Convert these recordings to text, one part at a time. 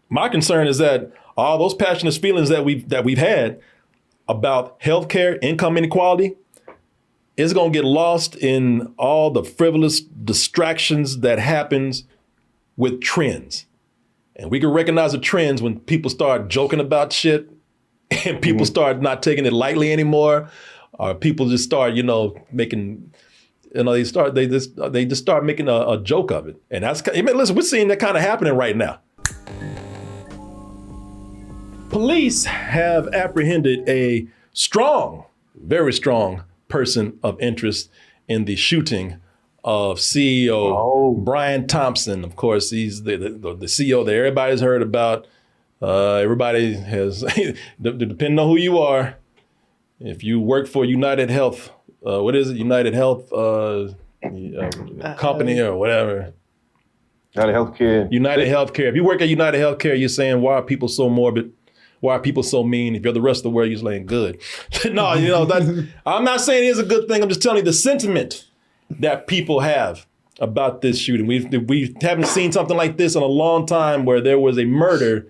my concern is that all those passionate feelings that we've had about healthcare, income inequality, is going to get lost in all the frivolous distractions that happens with trends. And we can recognize the trends when people start joking about shit and people start not taking it lightly anymore, or people just start, making, they just start making a joke of it. And that's, listen, we're seeing that kind of happening right now. Police have apprehended a very strong person of interest in the shooting of CEO Brian Thompson. Of course, he's the CEO that everybody's heard about. Everybody has, depending on who you are, if you work for United Health, United Health company or whatever. United Healthcare. If you work at United Healthcare, you're saying, why are people so morbid? Why are people so mean? If you're the rest of the world, you're saying good. No, I'm not saying it is a good thing. I'm just telling you the sentiment that people have about this shooting. We haven't seen something like this in a long time, where there was a murder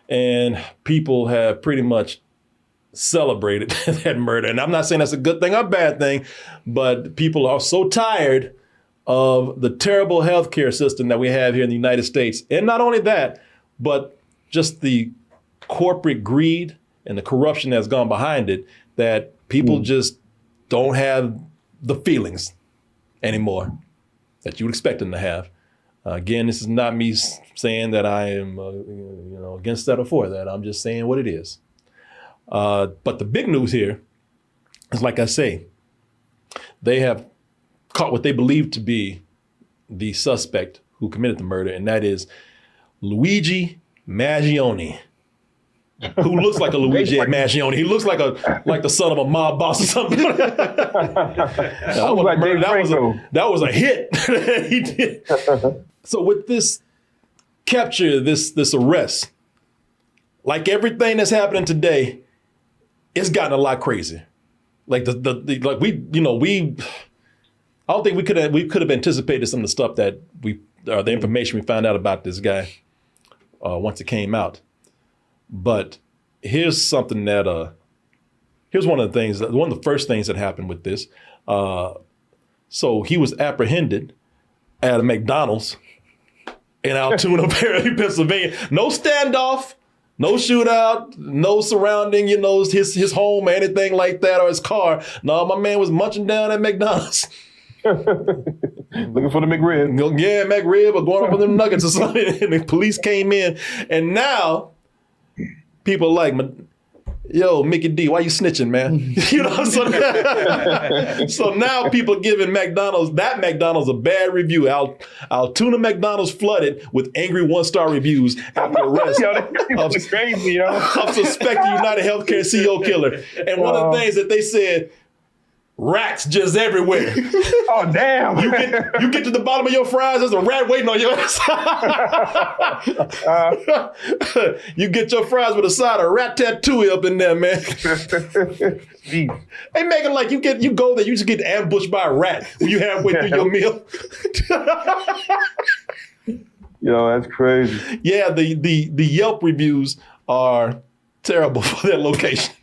and people have pretty much celebrated that murder. And I'm not saying that's a good thing or a bad thing, but people are so tired of the terrible healthcare system that we have here in the United States. And not only that, but just the corporate greed and the corruption that's gone behind it, that people just don't have the feelings anymore that you would expect them to have. Again, this is not me saying that I am against that or for that. I'm just saying what it is. But the big news here is, like I say, they have caught what they believe to be the suspect who committed the murder, and that is Luigi Mangione, who looks like a Luigi Mangione. He looks like the son of a mob boss or something. That was a hit. He did. So with this capture, this arrest, like everything that's happening today, it's gotten a lot crazier. Like I don't think we could have anticipated some of the stuff that the information we found out about this guy once it came out. But here's something that here's one of the first things that happened with this. So he was apprehended at a McDonald's in Altoona, Pennsylvania. No standoff, no shootout, no surrounding, his home or anything like that, or his car. No, my man was munching down at McDonald's. Looking for the McRib. Yeah, McRib, or going up on them nuggets or something. And the police came in, and now people are like, yo, Mickey D, why you snitching, man? So now people are giving McDonald's a bad review. Altoona McDonald's flooded with angry 1-star reviews after the arrest of suspected Unitedhealthcare CEO killer. And one of the things that they said, rats just everywhere. Oh, damn. You get to the bottom of your fries, there's a rat waiting on your ass. You get your fries with a side of rat tattoo up in there, man. Hey, Megan, like you go there, you just get ambushed by a rat when you halfway through your meal. Yo, that's crazy. Yeah, the Yelp reviews are terrible for that location.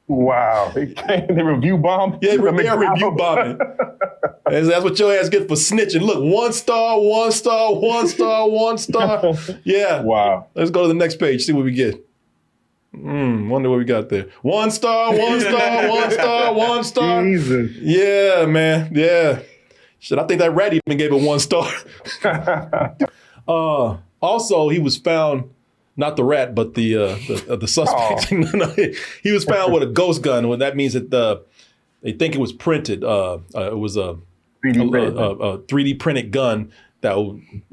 Wow. They review bomb? Yeah, they're review bombing. That's what your ass gets for snitching. Look, 1 star, 1 star, 1 star, 1 star. Yeah. Wow. Let's go to the next page, see what we get. Wonder what we got there. 1 star, 1 star, 1 star, 1 star. Jesus. Yeah, man. Yeah. Shit, I think that rat even gave it 1 star. Also, he was found, not the rat, but the suspect. He was found with a ghost gun. Well, that means that they think it was printed. It was a 3D printed gun that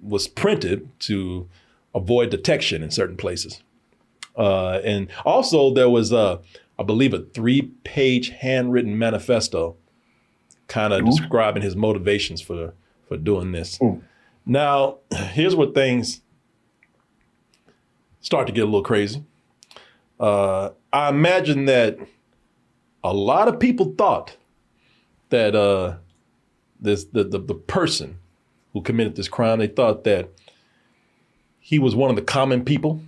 was printed to avoid detection in certain places. And also there was, I believe, a 3-page handwritten manifesto kind of describing his motivations for doing this. Now, here's where things start to get a little crazy. I imagine that a lot of people thought that the person who committed this crime, they thought that he was one of the common people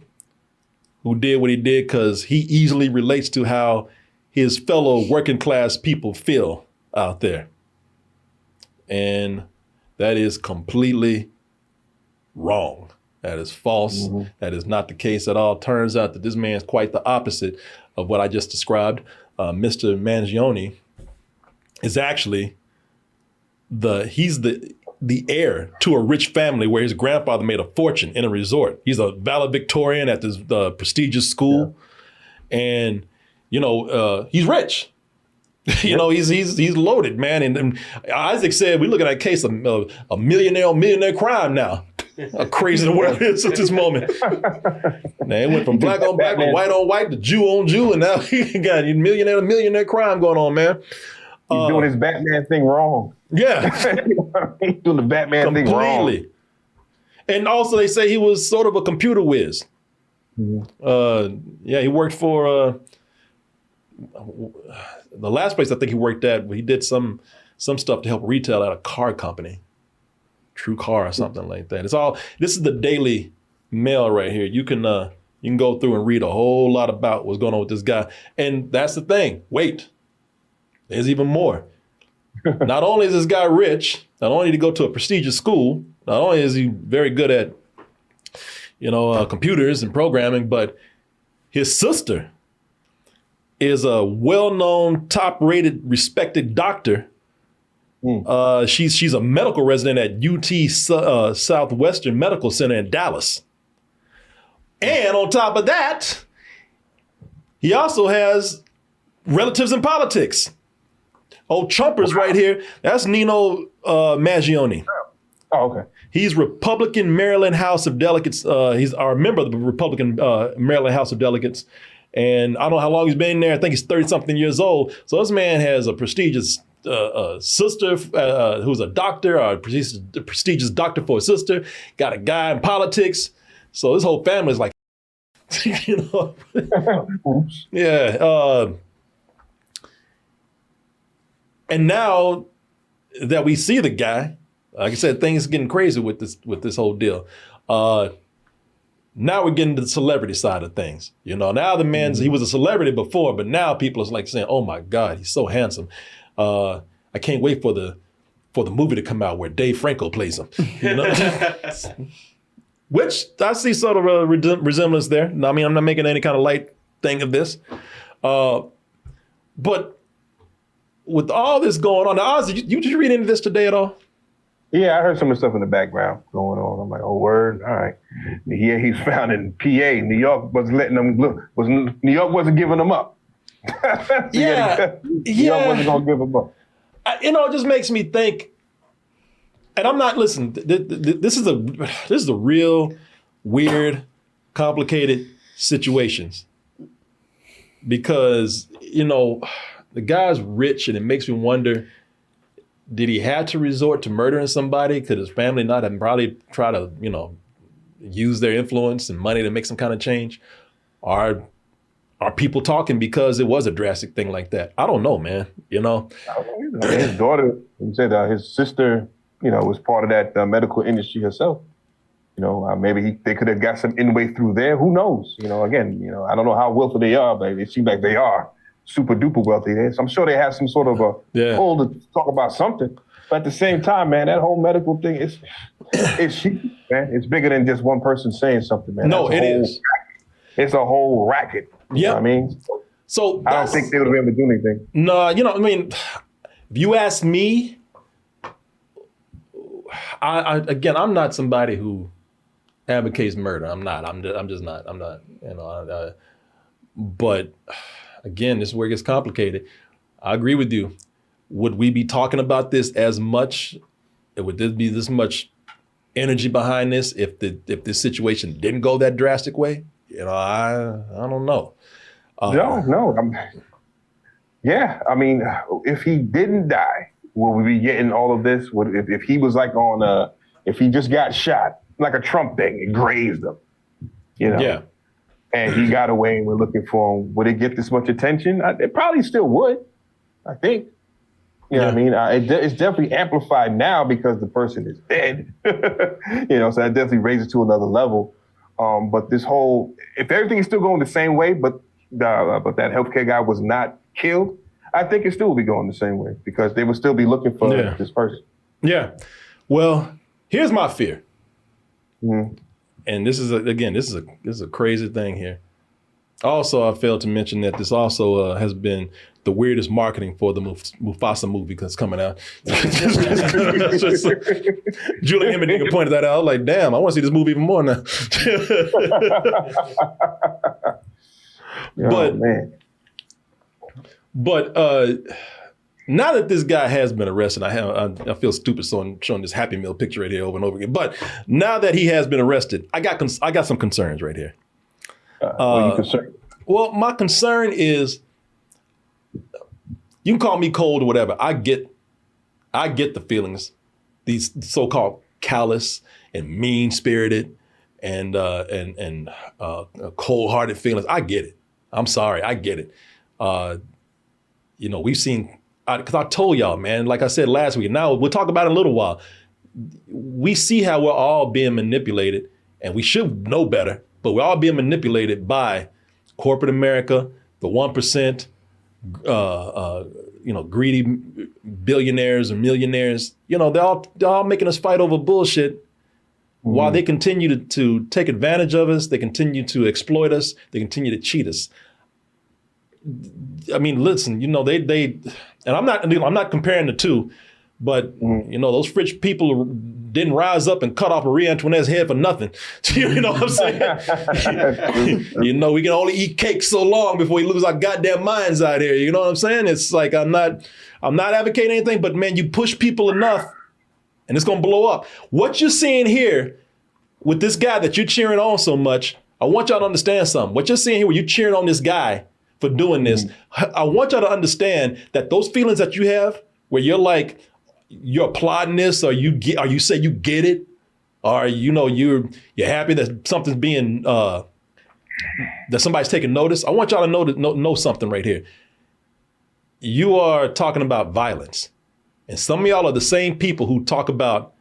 who did what he did because he easily relates to how his fellow working class people feel out there. And that is completely wrong. That is false. Mm-hmm. That is not the case at all. Turns out that this man is quite the opposite of what I just described. Mr. Mangione is actually he's the heir to a rich family where his grandfather made a fortune in a resort. He's a valedictorian at this prestigious school. Yeah. And, he's rich. He's loaded, man. And Isaac said, we look at that case of a millionaire crime now. How crazy the world is at this moment. Now, it went from black on black to white on white to Jew on Jew, and now he got millionaire crime going on, man. He's doing his Batman thing wrong. Yeah. He's doing the Batman thing wrong. Completely. And also they say he was sort of a computer whiz. Mm-hmm. He worked for the last place I think he worked at, he did some stuff to help retail at a car company. True Car or something like that. This is the Daily Mail right here. You can go through and read a whole lot about what's going on with this guy. And that's the thing. Wait, there's even more. Not only is this guy rich, not only did he go to a prestigious school, not only is he very good at, computers and programming, but his sister is a well-known, top-rated, respected doctor. She's a medical resident at UT Southwestern Medical Center in Dallas. And on top of that, he also has relatives in politics. Old Trumpers right here. That's Nino Mangione. Oh, okay. He's Republican Maryland House of Delegates. He's our member of the Republican Maryland House of Delegates. And I don't know how long he's been there. I think he's 30-something years old. So this man has a prestigious sister who's a doctor, a prestigious doctor for a sister, got a guy in politics. So this whole family is like, Yeah. And now that we see the guy, like I said, things are getting crazy with this whole deal. Now we're getting to the celebrity side of things. Now the man's, he was a celebrity before, but now people are like saying, oh my God, he's so handsome. I can't wait for the movie to come out where Dave Franco plays him. Which I see sort of a resemblance there. I mean, I'm not making any kind of light thing of this. But with all this going on, now, Ozzy, did you read any of this today at all? Yeah, I heard some of the stuff in the background going on. I'm like, oh, word, all right. Yeah, he's found in PA. New York wasn't letting them look. New York wasn't giving them up. New York wasn't gonna give them up. It just makes me think. And I'm not listening. This is a real weird, complicated situations because the guy's rich, and it makes me wonder. Did he have to resort to murdering somebody? Could his family not have probably try to, use their influence and money to make some kind of change? Are people talking because it was a drastic thing like that? I don't know, man. His daughter, he said his sister, was part of that medical industry herself. Maybe they could have got some in-way through there. Who knows? Again, I don't know how wealthy they are, but it seems like they are super duper wealthy. So I'm sure they have some sort of a pull to talk about something. But at the same time, man, that whole medical thing it's huge, man. It's bigger than just one person saying something, man. No, it is. It's a whole racket. You know what I mean? So I don't think they would have been able to do anything. No, if you ask me, I'm not somebody who advocates murder. I'm not. I'm just not. I'm not. But again, this is where it gets complicated. I agree with you. Would we be talking about this as much? Would there be this much energy behind this if this situation didn't go that drastic way? I don't know. No. Yeah, I mean, if he didn't die, will we be getting all of this? If he was like if he just got shot, like a Trump thing, it grazed him, Yeah. And he got away and we're looking for him, would it get this much attention? It probably still would, I think. You know what I mean? It's definitely amplified now because the person is dead. So that definitely raises it to another level. But if everything is still going the same way, but that healthcare guy was not killed, I think it still will be going the same way because they would still be looking for this person. Yeah. Well, here's my fear. Mm-hmm. And this is a crazy thing here. Also, I failed to mention that this also has been the weirdest marketing for the Mufasa movie that's coming out. Julie Emmerding pointed that out. I was like, damn, I want to see this movie even more now. But now that this guy has been arrested, I feel stupid showing this Happy Meal picture right here over and over again. But now that he has been arrested, I got some concerns right here. What are you concerned? Well, my concern is, you can call me cold or whatever. I get the feelings, these so-called callous and mean-spirited and cold-hearted feelings. I get it. I'm sorry, I get it. We've seen, because I told y'all, man, like I said last week, now we'll talk about it in a little while. We see how we're all being manipulated, and we should know better, but we're all being manipulated by corporate America, the 1%, greedy billionaires or millionaires. They're all making us fight over bullshit while they continue to take advantage of us. They continue to exploit us. They continue to cheat us. I mean, listen, they, and I'm not comparing the two, but those rich people didn't rise up and cut off Marie Antoinette's head for nothing. You know what I'm saying? We can only eat cake so long before we lose our goddamn minds out here. You know what I'm saying? It's like, I'm not advocating anything, but man, you push people enough and it's gonna blow up. What you're seeing here with this guy that you're cheering on so much, I want y'all to understand something. What you're seeing here, where you're cheering on this guy for doing this, I want y'all to understand that those feelings that you have, where you're like, you're applauding this, or you say you get it, or you're happy that something's being that somebody's taking notice. I want y'all to know something right here. You are talking about violence, and some of y'all are the same people who talk about,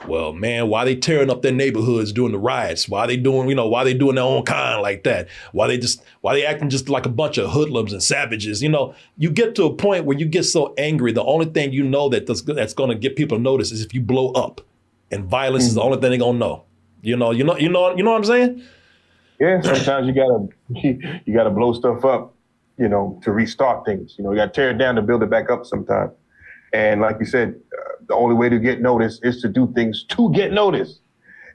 well, man, why they tearing up their neighborhoods during the riots? Why they doing their own kind like that? Why they acting just like a bunch of hoodlums and savages? You get to a point where you get so angry, the only thing that's going to get people to notice is if you blow up, and violence is the only thing they're going to know. You know what I'm saying? Yeah, sometimes you gotta blow stuff up, to restart things. You got to tear it down to build it back up sometimes. And like you said, the only way to get noticed is to do things to get noticed.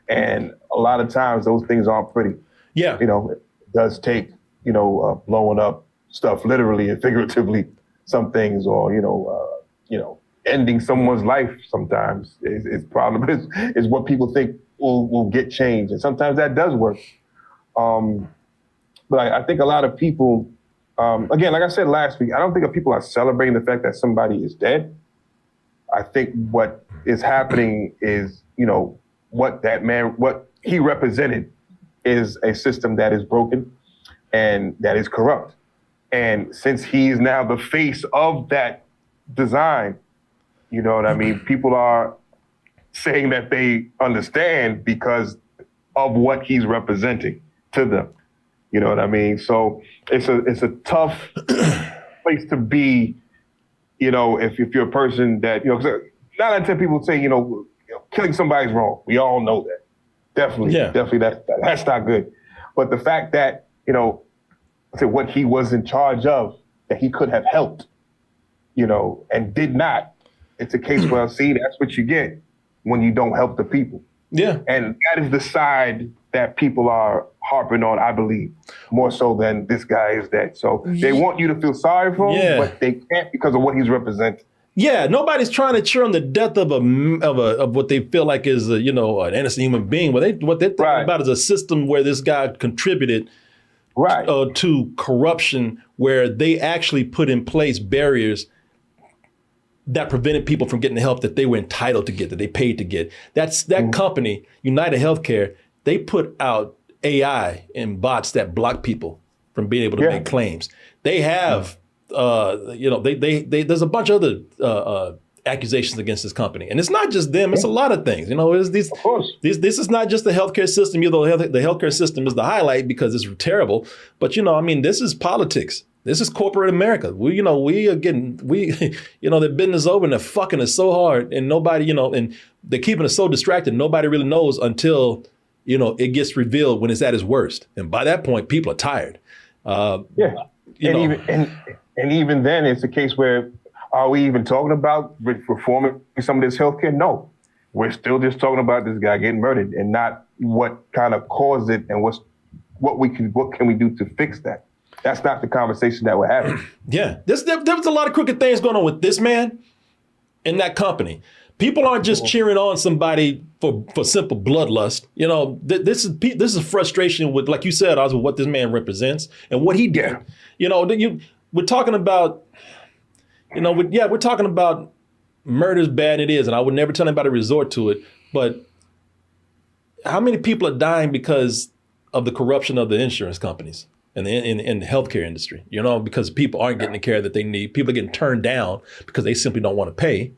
And a lot of times those things aren't pretty. Yeah. It does take, blowing up stuff literally and figuratively, some things, or, ending someone's life sometimes is problem is what people think will get changed. And sometimes that does work. But I think a lot of people, again, like I said last week, I don't think people are celebrating the fact that somebody is dead. I think what is happening is, what he represented is a system that is broken and that is corrupt. And since he's now the face of that design, you know what I mean? People are saying that they understand because of what he's representing to them. You know what I mean? So it's a tough place to be. If you're a person that, 'cause 9 out of 10 people say, killing somebody's wrong. We all know that. Definitely that's not good. But the fact that, what he was in charge of, that he could have helped, and did not, it's a case where, see, that's what you get when you don't help the people. Yeah. And that is the side that people are harping on, I believe, more so than this guy is dead. So they want you to feel sorry for him, but they can't because of what he's representing. Yeah, nobody's trying to cheer on the death of what they feel like is an innocent human being. What they're thinking about is a system where this guy contributed to corruption, where they actually put in place barriers that prevented people from getting the help that they were entitled to get, that they paid to get. That company, Unitedhealthcare, they put out AI and bots that block people from being able to make claims. They have, there's a bunch of other accusations against this company. And it's not just them, it's a lot of things. You know, it's these, Of course. this is not just the healthcare system, although the healthcare system is the highlight because it's terrible. But, you know, I mean, this is politics. This is corporate America. We are getting, they're bidding us over and they're fucking us so hard and nobody, and they're keeping us so distracted. Nobody really knows until, it gets revealed when it's at its worst. And by that point, people are tired. Even then, it's a case where, are we even talking about reforming some of this healthcare? No, we're still just talking about this guy getting murdered and not what kind of caused it and what can we do to fix that. That's not the conversation that we're having. Yeah, there was a lot of crooked things going on with this man and that company. People aren't just cheering on somebody for simple bloodlust. This is frustration with, like you said, Oz, with what this man represents and what he did. We're talking about. We're talking about murder's bad, it is, and I would never tell anybody to resort to it. But how many people are dying because of the corruption of the insurance companies and in the healthcare industry? Because people aren't getting the care that they need. People are getting turned down because they simply don't want to pay.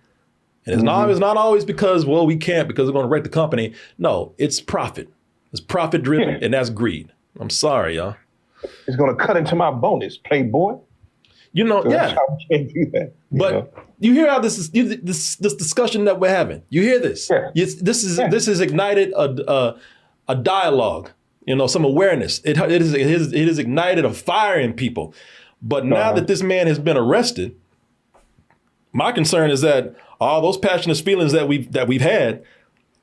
And it's not always because, we can't because we're going to wreck the company. No, it's profit. It's profit driven, and that's greed. I'm sorry, y'all. It's going to cut into my bonus, playboy. Yeah. Can't do that. But you hear how this discussion that we're having. You hear this. Yeah. This has ignited a dialogue. Some awareness. It has ignited a fire in people. But now that this man has been arrested, my concern is that all those passionate feelings that we've had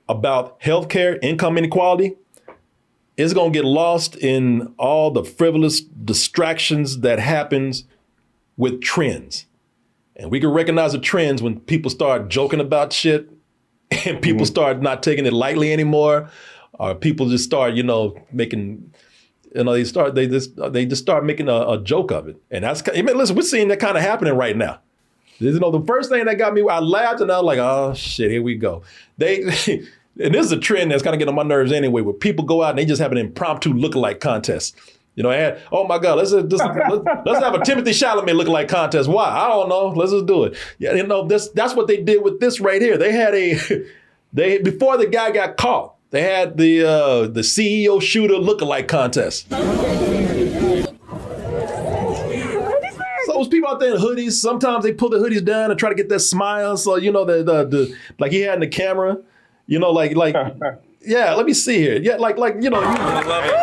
about healthcare, income inequality, is going to get lost in all the frivolous distractions that happens with trends. And we can recognize the trends when people start joking about shit and people start not taking it lightly anymore, or people just start, making, they just start making a joke of it. And that's, listen, we're seeing that kind of happening right now. The first thing that got me, I laughed and I was like, oh shit, here we go. And this is a trend that's kind of getting on my nerves anyway, where people go out and they just have an impromptu lookalike contest. Oh my God, let's have a Timothy Chalamet lookalike contest. Why? I don't know. Let's just do it. Yeah, that's what they did with this right here. They had before the guy got caught, they had the CEO shooter lookalike contest. So those people out there in hoodies, sometimes they pull the hoodies down and try to get that smile. So the like he had in the camera, yeah. Let me see here. Yeah, like you love it.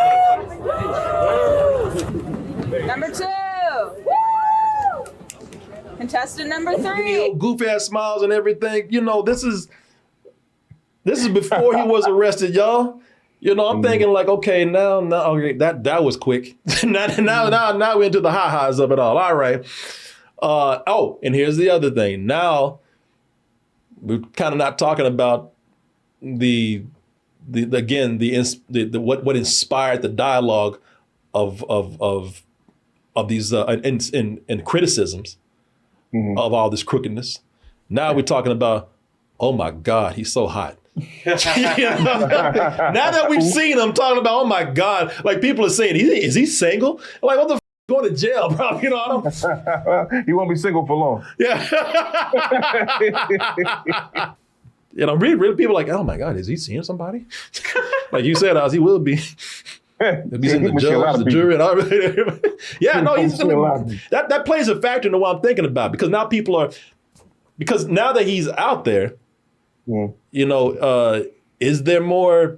Number 2. Woo! Contestant number 3. Goofy ass smiles and everything. This is before he was arrested, y'all. I'm thinking like, okay, now, okay, that was quick. now we're into the highs of it all. All right. And here's the other thing. Now we're kind of not talking about what inspired the dialogue of these and criticisms of all this crookedness. Now we're talking about, oh my God, he's so hot. Now that we've seen him talking about, oh my God, like people are saying, is he single? Like, what the f***, going to jail, bro? I don't. He won't be single for long. Yeah. Really people are like, oh my God, is he seeing somebody? Like you said, Oz, he will be. He'll be seeing the judge, the jury, and all. Yeah, no, that plays a factor into what I'm thinking about, because now because now that he's out there, is there more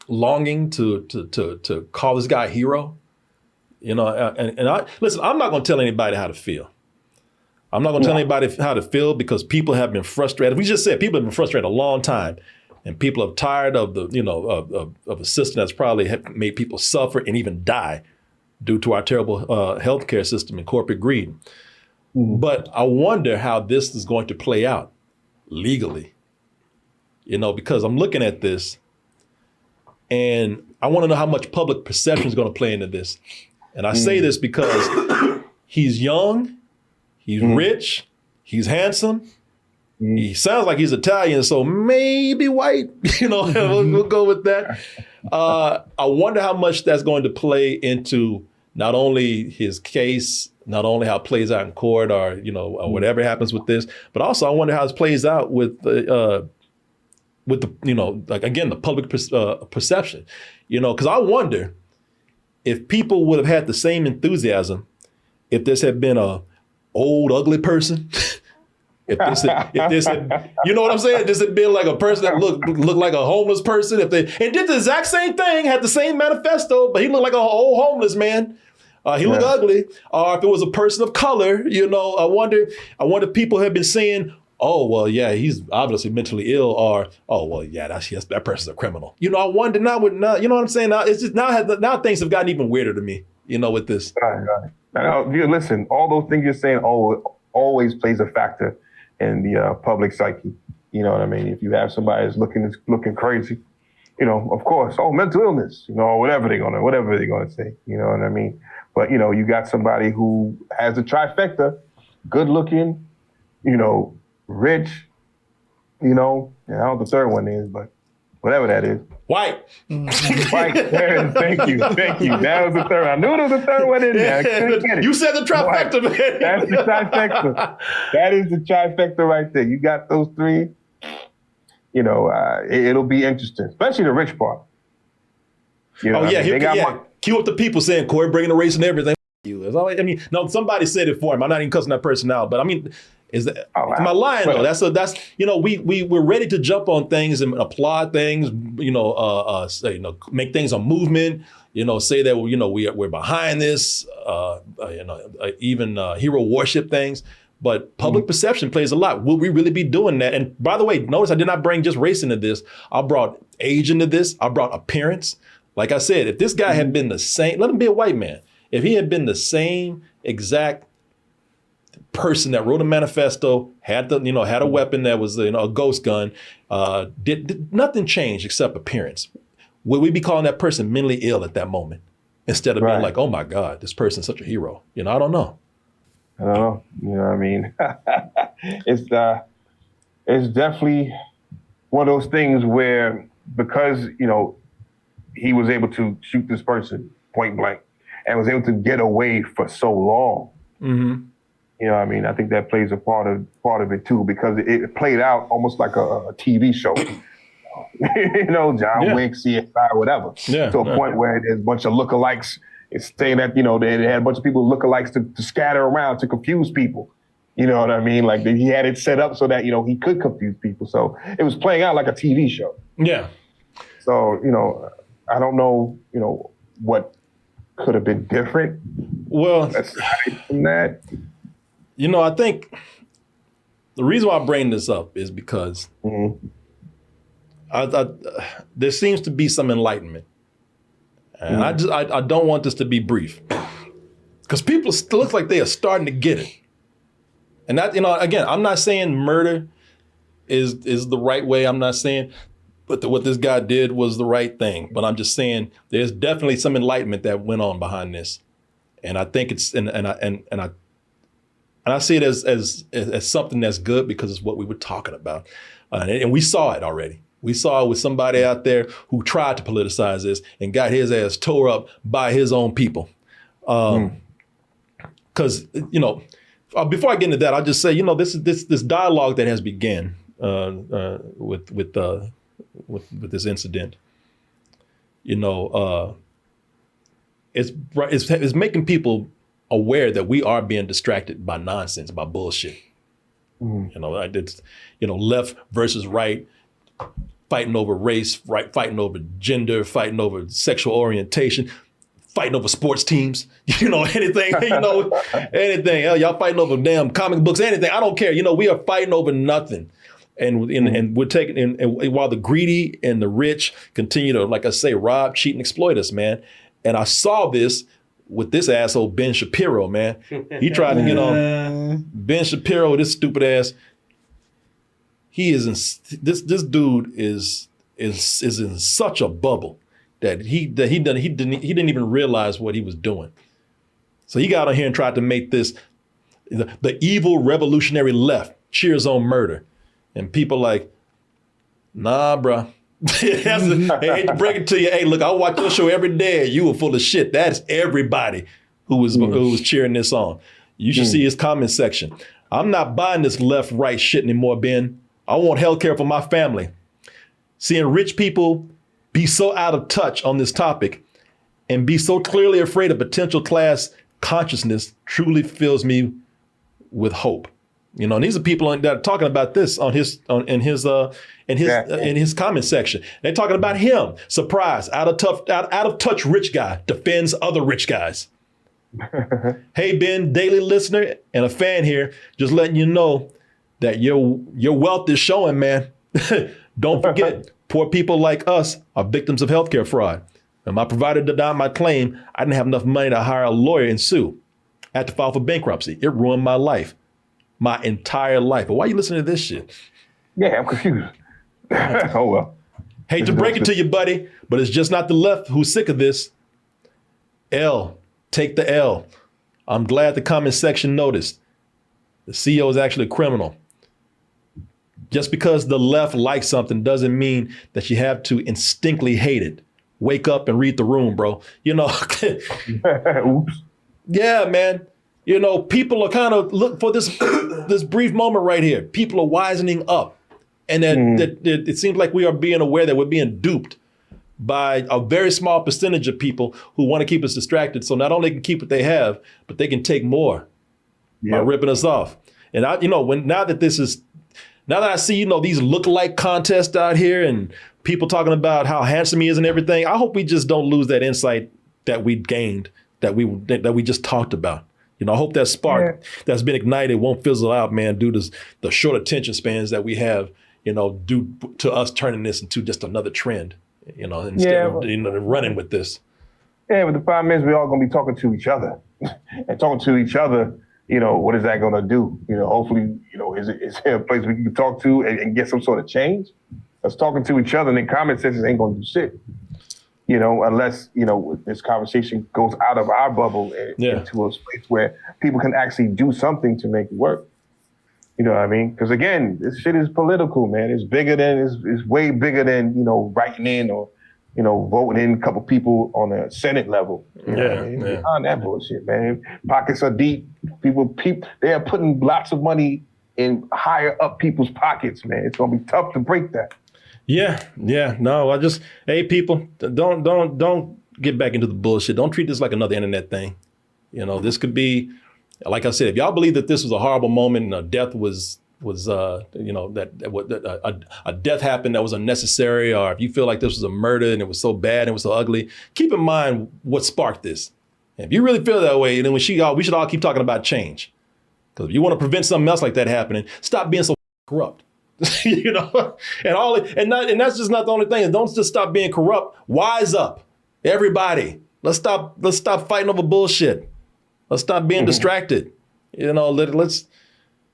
longing to call this guy a hero? Listen, I'm not going to tell anybody how to feel. I'm not going to tell anybody how to feel, because people have been frustrated. We just said people have been frustrated a long time, and people are tired of of a system that's probably made people suffer and even die due to our terrible healthcare system and corporate greed. But I wonder how this is going to play out legally, because I'm looking at this and I want to know how much public perception is going to play into this. And I say this because he's young, he's rich, he's handsome, he sounds like he's Italian, so maybe white, we'll go with that. I wonder how much that's going to play into not only his case, not only how it plays out in court or, or whatever happens with this, but also I wonder how it plays out with the, like, again, the public perception, because I wonder if people would have had the same enthusiasm if this had been a old, ugly person. If this had, you know what I'm saying? This had been like a person that looked like a homeless person. And did the exact same thing, had the same manifesto, but he looked like an old homeless man. He looked ugly. Or if it was a person of color, I wonder if people have been saying, oh, well, yeah, he's obviously mentally ill, or, oh, well, yeah, that person's a criminal. I wonder now, you know what I'm saying? Now, it's just now things have gotten even weirder to me, with this. Right. Now, listen, all those things you're saying always plays a factor in the public psyche. You know what I mean? If you have somebody that's looking crazy, of course, mental illness, whatever they're gonna say, you know what I mean? But you got somebody who has a trifecta, good looking, rich, I don't know what the third one is, but whatever that is. White. White. Thank you. That was the third one. I knew there was a third one in there. I couldn't get it. You said the trifecta, man. That's the trifecta. That is the trifecta right there. You got those three. It'll be interesting, especially the rich part. Cue up the people saying Corey bringing the race and everything. No, somebody said it for him. I'm not even cussing that person out, but I mean, am I lying though? That's we're ready to jump on things and applaud things, make things a movement, say that we're behind this, even hero worship things. But public perception plays a lot. Will we really be doing that? And by the way, notice I did not bring just race into this. I brought age into this. I brought appearance. Like I said, if this guy had been the same, let him be a white man. If he had been the same exact person that wrote a manifesto, had a weapon that was a ghost gun, did nothing change except appearance, would we be calling that person mentally ill at that moment instead of being like, oh my God, this person's such a hero? I don't know. I don't know. You know what I mean? It's definitely one of those things where because he was able to shoot this person point blank and was able to get away for so long. Mm-hmm. You know what I mean? I think that plays a part of it too, because it played out almost like a TV show. John Wick, CSI, whatever. Yeah, to a point where there's a bunch of lookalikes. It's saying that, they had a bunch of people lookalikes to scatter around to confuse people. You know what I mean? Like he had it set up so that, he could confuse people. So it was playing out like a TV show. Yeah. So, I don't know, what could have been different. Well, aside from that. I think the reason why I bring this up is because there seems to be some enlightenment. And I don't want this to be brief because people still look like they are starting to get it. And that, again, I'm not saying murder is the right way. I'm not saying what this guy did was the right thing, but I'm just saying there's definitely some enlightenment that went on behind this. And I think it's, and I see it as something that's good because it's what we were talking about. And we saw it already. We saw it with somebody out there who tried to politicize this and got his ass tore up by his own people. Because, before I get into that, I'll just say, this dialogue that has began with this incident, it's making people aware that we are being distracted by nonsense, by bullshit. It's, left versus right, fighting over race, right, fighting over gender, fighting over sexual orientation, fighting over sports teams, anything, anything. Hell, y'all fighting over damn comic books, anything. I don't care. We are fighting over nothing. And we're taking, and while the greedy and the rich continue to, like I say, rob, cheat, and exploit us, man. And I saw this with this asshole, Ben Shapiro, man. He tried to get on Ben Shapiro, this stupid ass. He is in this dude is in such a bubble that he didn't even realize what he was doing. So he got on here and tried to make this the evil revolutionary left cheers on murder, and people like, nah, bro. I hate to break it to you. Hey, look, I watch your show every day. You were full of shit. That's everybody who was cheering this on. You should see his comment section. I'm not buying this left-right shit anymore, Ben. I want healthcare for my family. Seeing rich people be so out of touch on this topic and be so clearly afraid of potential class consciousness truly fills me with hope. You know, and these are people that are talking about this in his comment section. They're talking about him. Surprise, out of touch rich guy defends other rich guys. Hey, Ben, daily listener and a fan here, just letting you know that your wealth is showing, man. Don't forget, poor people like us are victims of healthcare fraud. When my provider denied my claim, I didn't have enough money to hire a lawyer and sue. I had to file for bankruptcy. It ruined my life, my entire life. But why are you listening to this shit? Yeah, I'm confused. Oh, well. Hate to break it to you, buddy, but it's just not the left who's sick of this. Take the L. I'm glad the comment section noticed. The CEO is actually a criminal. Just because the left likes something doesn't mean that you have to instinctively hate it. Wake up and read the room, bro. You know, Oops. Yeah, man. You know, people are kind of look for this brief moment right here. People are wisening up. And that it seems like we are being aware that we're being duped by a very small percentage of people who want to keep us distracted. So not only can keep what they have, but they can take more by ripping us off. And now that I see, these look-alike contests out here and people talking about how handsome he is and everything, I hope we just don't lose that insight that we gained, that we just talked about. I hope that spark that's been ignited won't fizzle out, man, due to the short attention spans that we have, due to us turning this into just another trend, instead of running with this. Yeah, but the problem is we're all going to be talking to each other. And talking to each other, what is that going to do? Hopefully, is there a place we can talk to and get some sort of change? Us talking to each other and then comment sections ain't going to do shit. Unless, this conversation goes out of our bubble into a space where people can actually do something to make it work. You know what I mean? Because again, this shit is political, man. It's way bigger than, writing in or, voting in a couple people on a Senate level. Beyond that bullshit, man. Pockets are deep. People, they are putting lots of money in higher up people's pockets, man. It's gonna be tough to break that. No, hey people, don't get back into the bullshit. Don't treat this like another internet thing. This could be, like I said, if y'all believe that this was a horrible moment and a death was a death happened that was unnecessary, or if you feel like this was a murder and it was so bad and it was so ugly, keep in mind what sparked this. And if you really feel that way, then we should all keep talking about change. Because if you want to prevent something else like that happening, stop being so corrupt. And that's just not the only thing. Don't just stop being corrupt. Wise up, everybody. Let's stop fighting over bullshit. Let's stop being distracted. Let's,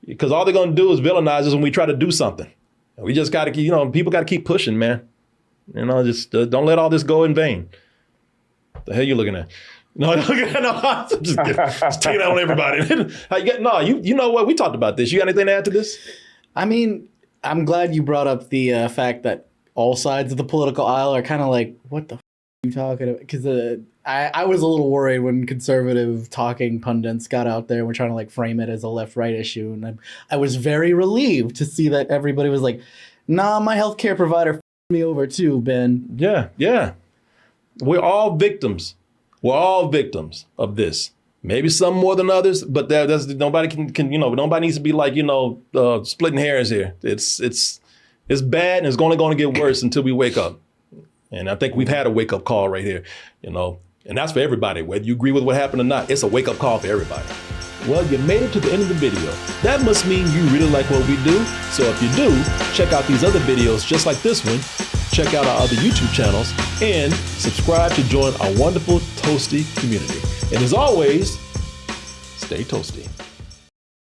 because all they're gonna do is villainize us when we try to do something. We just gotta keep, people gotta keep pushing, man. Just don't let all this go in vain. The hell you looking at? No, just take it on everybody. You know what? We talked about this. You got anything to add to this? I mean, I'm glad you brought up the fact that all sides of the political aisle are kind of like, what the f*** are you talking about? Because I was a little worried when conservative talking pundits got out there and were trying to frame it as a left-right issue. And I was very relieved to see that everybody was like, nah, my healthcare provider f***ed me over too, Ben. Yeah. We're all victims. We're all victims of this. Maybe some more than others, but nobody can nobody needs to be splitting hairs here. It's bad, and it's only going to get worse until we wake up. And I think we've had a wake up call right here, and that's for everybody. Whether you agree with what happened or not, it's a wake up call for everybody. Well, you made it to the end of the video. That must mean you really like what we do. So if you do, check out these other videos just like this one. Check out our other YouTube channels and subscribe to join our wonderful Toasty community. And as always, stay toasty.